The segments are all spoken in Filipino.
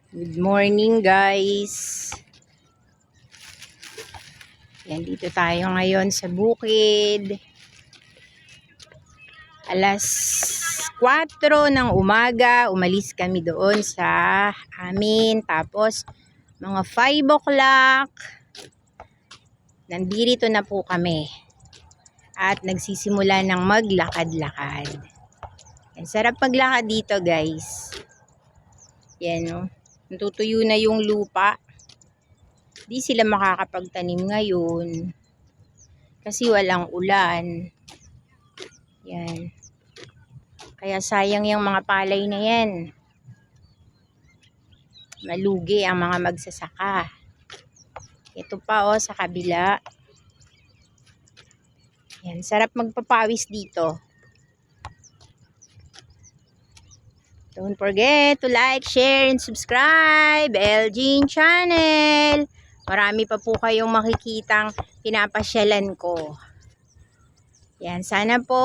Good morning guys. Yan, dito tayo ngayon sa bukid. Alas 4 ng umaga, umalis kami doon sa amin. Tapos mga 5 o'clock, nandito na po kami. At nagsisimula ng maglakad-lakad. Yan, sarap maglakad dito guys. Yan o. Natutuyo na yung lupa. Di sila makakapagtanim ngayon kasi walang ulan. Yan. Kaya sayang yung mga palay na yan. Malugi ang mga magsasaka. Ito pa sa kabila. Yan, sarap magpapawis dito. Don't forget to like, share, and subscribe LG Channel. Marami pa po kayong makikitang pinapasyalan ko. Yan, sana po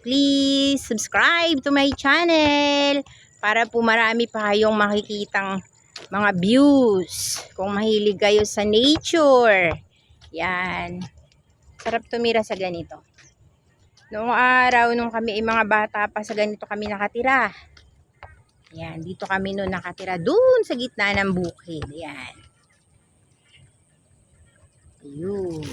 please subscribe to my channel para po marami pa kayong makikitang mga views. Kung mahilig kayo sa nature. Yan. Sarap tumira sa ganito. Noong araw, nung kami ay mga bata pa, sa ganito kami nakatira. Yan, dito kami noon nakatira doon sa gitna ng bukid. Yan. Ayun.